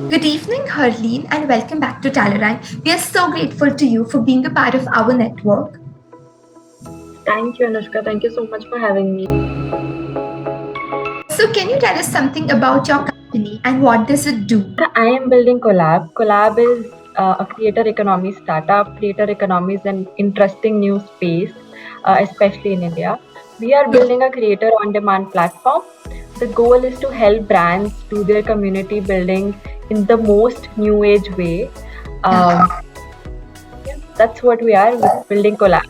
Good evening, Harleen, and welcome back to Talerang. We are so grateful to you for being a part of our network. Thank you, Anushka. Thank you so much for having me. So, can you tell us something about your company and what does it do? I am building Collab. Collab is a creator economy startup. Creator economy is an interesting new space, especially in India. We are building a creator on demand platform. The goal is to help brands do their community building in the most new age way. That's what we are with building Collab.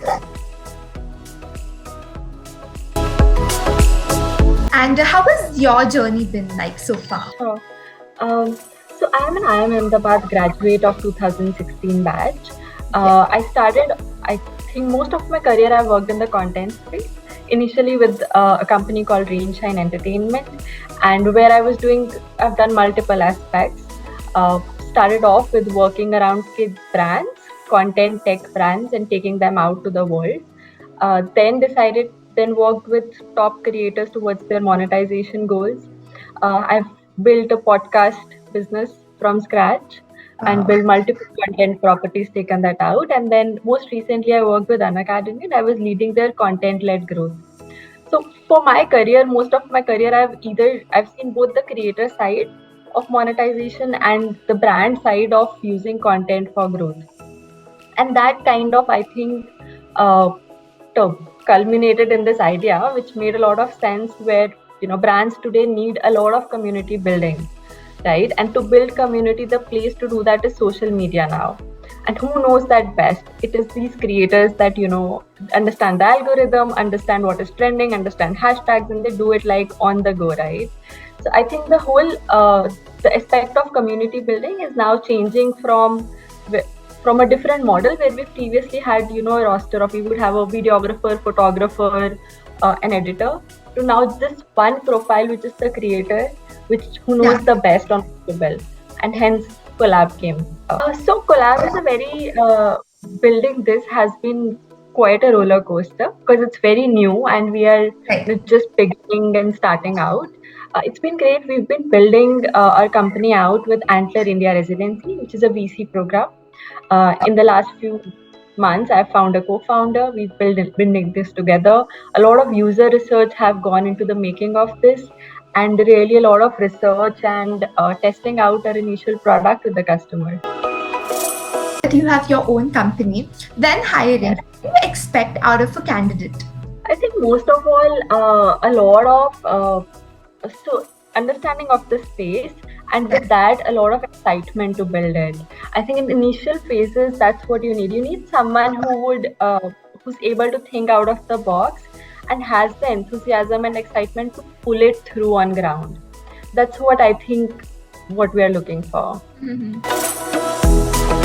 And how has your journey been like so far? Sure. So I am an IIM Ahmedabad graduate of 2016 batch. I think most of my career I worked in the content space. Initially with a company called Rainshine Entertainment, and where I've done multiple aspects. Started off with working around kids brands, content tech brands, and taking them out to the world. Then worked with top creators towards their monetization goals. I've built a podcast business from scratch and built multiple content properties, taken that out. And then most recently, I worked with Unacademy and I was leading their content-led growth. So for my career, most of my career, I've seen both the creator side of monetization and the brand side of using content for growth. And that kind of, I think, uh, culminated in this idea, which made a lot of sense, where brands today need a lot of community building, right? And to build community, the place to do that is social media now. And who knows that best? It is these creators that understand the algorithm, understand what is trending, understand hashtags, and they do it like on the go, right? So I think the aspect of community building is now changing from a different model, where we previously had a roster of, we would have a videographer, photographer, an editor, to now this one profile, which is the creator, who knows the best on what to build, and hence Collab came. So Collab is a very building this has been quite a roller coaster, because it's very new and we are just beginning and starting out. It's been great. We've been building our company out with Antler India Residency, which is a VC program. In the last few months, I've found a co-founder. We've building this together. A lot of user research have gone into the making of this, and really a lot of research and testing out our initial product with the customer. That you have your own company, then hiring. What do you expect out of a candidate? I think most of all, a lot of understanding of the space, and with that, a lot of excitement to build it. I think in initial phases, that's what you need. You need someone who's able to think out of the box and has the enthusiasm and excitement to pull it through on ground. That's what I think what we are looking for.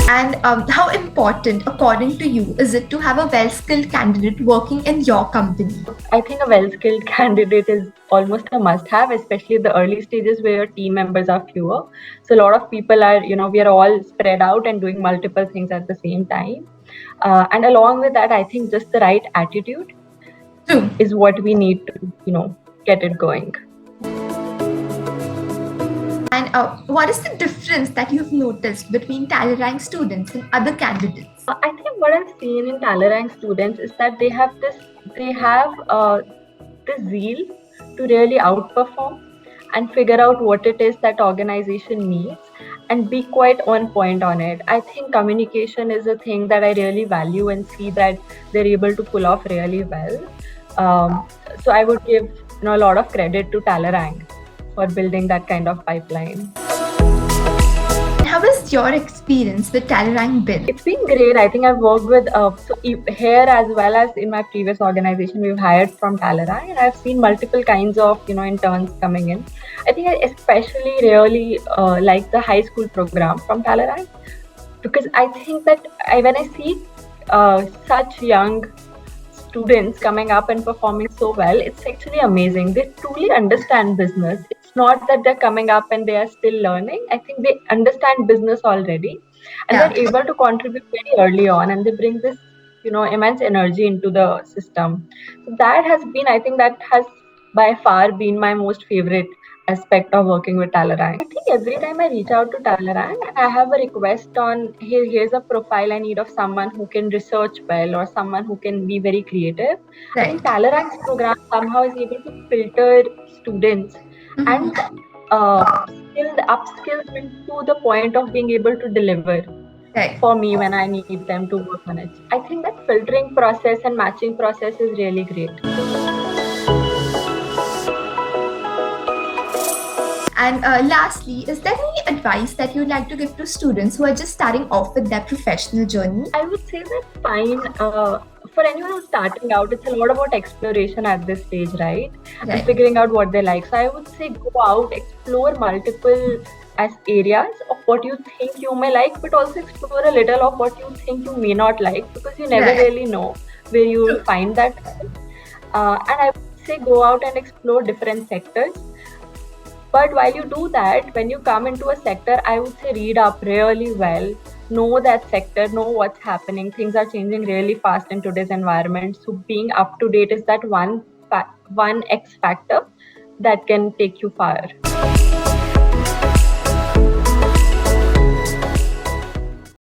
And how important, according to you, is it to have a well-skilled candidate working in your company? I think a well-skilled candidate is almost a must-have, especially the early stages where your team members are fewer. So a lot of people are, we are all spread out and doing multiple things at the same time. And along with that, I think just the right attitude is what we need to, get it going. And what is the difference that you've noticed between Talerang students and other candidates? I think what I've seen in Talerang students is that they have this zeal to really outperform and figure out what it is that organization needs and be quite on point on it. I think communication is a thing that I really value and see that they're able to pull off really well. So I would give a lot of credit to Talerang for building that kind of pipeline. How has your experience with Talerang been? It's been great. I think I've worked with here as well as in my previous organization, we've hired from Talerang, and I've seen multiple kinds of interns coming in. I think I especially really like the high school program from Talerang, because I think that when I see such young students coming up and performing so well, it's actually amazing. They truly understand business. It's not that they're coming up and they are still learning. I think they understand business already, and they're able to contribute very early on, and they bring this immense energy into the system. So that has been, I think that has by far been my most favorite aspect of working with Talerang. I think every time I reach out to Talerang and I have a request on, hey, here's a profile I need of someone who can research well or someone who can be very creative. I think Talerang's program somehow is able to filter students and upskill them to the point of being able to deliver for me when I need them to work on it. I think that filtering process and matching process is really great. And lastly, is there any advice that you'd like to give to students who are just starting off with their professional journey? I would say that fine. For anyone who's starting out, it's a lot about exploration at this stage, right? And figuring out what they like. So I would say go out, explore multiple as areas of what you think you may like, but also explore a little of what you think you may not like, because you never really know where you will find that. And I would say go out and explore different sectors. But while you do that, when you come into a sector, I would say read up really well. Know that sector, know what's happening. Things are changing really fast in today's environment. So being up to date is that one X factor that can take you far.